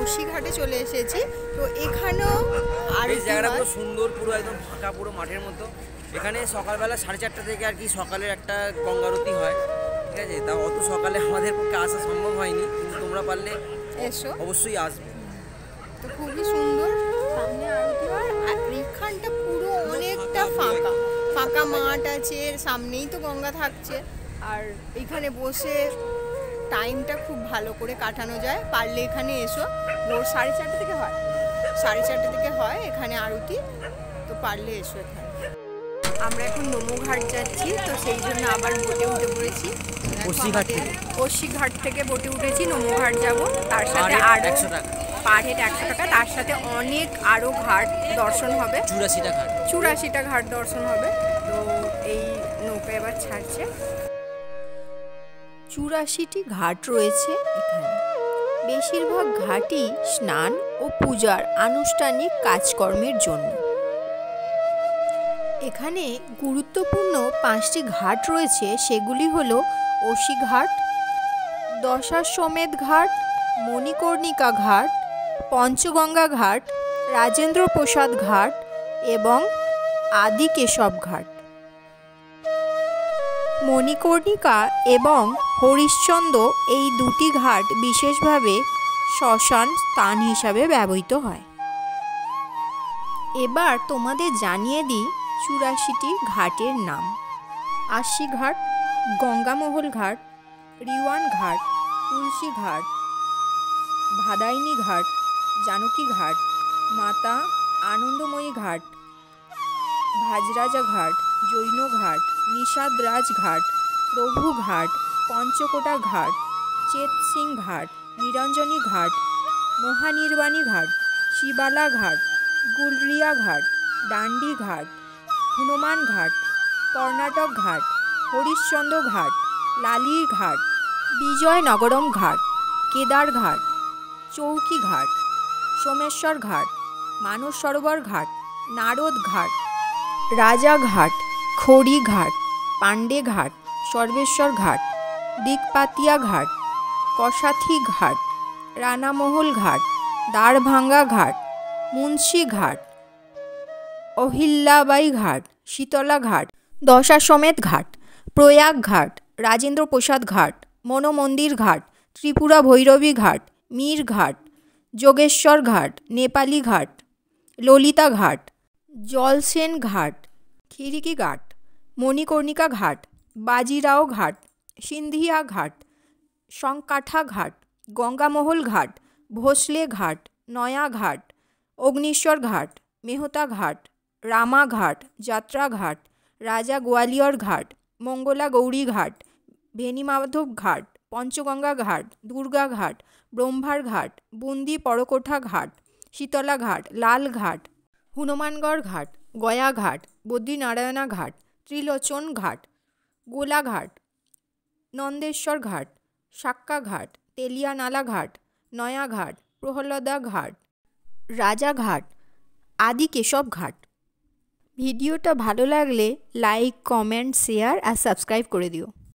OC ঘাটে চলে এসেছি। তো এখানেও আর এই জায়গাটা পুরো সুন্দর, পুরো একদম ফাঁকা, পুরো মাঠের মতো। এখানে সকালবেলা 4:30 থেকে আর কি সকালের একটা গঙ্গারতি হয়, ঠিক আছে। তা অত সকালে আমাদের পক্ষে আসা সম্ভব হয়নি, কিন্তু তোমরা পারলে এসো, অবশ্যই আসবে। তো খুবই সুন্দর, সামনে আরতি হয় আর এখানটা পুরো অনেকটা ফাঁকা ফাঁকা মাঠ আছে, সামনেই তো গঙ্গা থাকছে। আর এখানে বসে টাইমটা খুব ভালো করে কাটানো যায়। পারলে এখানে এসো, ভোর 4:30 থেকে হয়, 4:30 থেকে হয় এখানে আরতি। তো পারলে এসো এখানে। আমরা এখন নোমোঘাট যাচ্ছি, তো সেই জন্য আবার বোটে উঠে পড়েছি। ওসি ঘাট থেকে বোটে উঠেছি, নোমোঘাট যাব। তার সাথে আরও পার হেড 100 টাকা, তার সাথে অনেক আরও ঘাট দর্শন হবে, 84টা ঘাট দর্শন হবে। তো এই নৌকা এবার ছাড়ছে। 84টি ঘাট রয়েছে এখানে। বেশিরভাগ ঘাটই স্নান ও পূজার আনুষ্ঠানিক কাজকর্মের জন্য। এখানে গুরুত্বপূর্ণ 5টি ঘাট রয়েছে, সেগুলি হলো ওসি ঘাট, দশাশ্বমেধ ঘাট, মণিকর্ণিকা ঘাট, পঞ্চগঙ্গা ঘাট, রাজেন্দ্র প্রসাদ ঘাট এবং আদি কেশব ঘাট। মণিকর্ণিকা এবং হরিশ্চন্দ্র এই দুটি ঘাট বিশেষভাবে শ্মশান স্থান হিসাবে ব্যবহৃত হয়। এবার তোমাদের জানিয়ে দিই 84টি ঘাটের নাম। আশি ঘাট, গঙ্গামহল ঘাট, রিওয়ান ঘাট, তুলসী ঘাট, ভাদাইনি ঘাট, জানকী ঘাট, মাতা আনন্দময়ী ঘাট, ভাজরাজা ঘাট, জৈন ঘাট, নিষাদরাজ ঘাট, প্রভু ঘাট, পঞ্চকোটা ঘাট, চেত সিং ঘাট, নিরঞ্জনী ঘাট, মহানির্বাণী ঘাট, শিবালা ঘাট, গুলরিয়া ঘাট, ডান্ডি ঘাট, হনুমান ঘাট, কর্ণাটক ঘাট, হরিশ্চন্দ্র ঘাট, লালির ঘাট, বিজয়নগরম ঘাট, কেদার ঘাট, চৌকি ঘাট, সোমেশ্বর ঘাট, মানস সরোবর ঘাট, নারদ ঘাট, রাজা ঘাট, খড়ি ঘাট, পাণ্ডে ঘাট, সর্বেশ্বর ঘাট, দিকপাতিয়া ঘাট, কসাথি ঘাট, রানামহল ঘাট, দ্বারভাঙ্গা ঘাট, মুন্সি ঘাট, অহিল্যাবাই ঘাট, শীতলা ঘাট, দশাশ্বমেধ ঘাট, প্রয়াগ ঘাট, রাজেন্দ্র প্রসাদ ঘাট, মনোমন্দির ঘাট, ত্রিপুরা ভৈরবী ঘাট, মীর ঘাট, যোগেশ্বর ঘাট, নেপালি ঘাট, ললিতা ঘাট, জলসেন ঘাট, খিড়কি ঘাট, মণিকর্ণিকা ঘাট, বাজিরাও ঘাট, সিন্ধিয়া ঘাট, সংকাঠা ঘাট, গঙ্গামহল ঘাট, ভোসলে ঘাট, নয়া ঘাট, অগ্নিশ্বর ঘাট, মেহতা ঘাট, রামা ঘাট, যাত্রা ঘাট, রাজা গোয়ালিয়র ঘাট, মঙ্গলা গৌরী ঘাট, ভেনিমাধব ঘাট, পঞ্চগঙ্গা ঘাট, দুর্গা ঘাট, ব্রহ্মার ঘাট, বুন্দি পরকোঠা ঘাট, শীতলা ঘাট, লাল ঘাট, হনুমানগড় ঘাট, গয়া ঘাট, বদ্রীনারায়ণা ঘাট, ত্রিলোচন ঘাট, গোলাঘাট, নন্দেশ্বর ঘাট, সাক্কা ঘাট, তেলিয়ানালা ঘাট, নয়া ঘাট, প্রহ্লাদা ঘাট, রাজাঘাট, আদি কেশব ঘাট। ভিডিওটা ভালো লাগলে লাইক, কমেন্ট, শেয়ার আর সাবস্ক্রাইব করে দিও।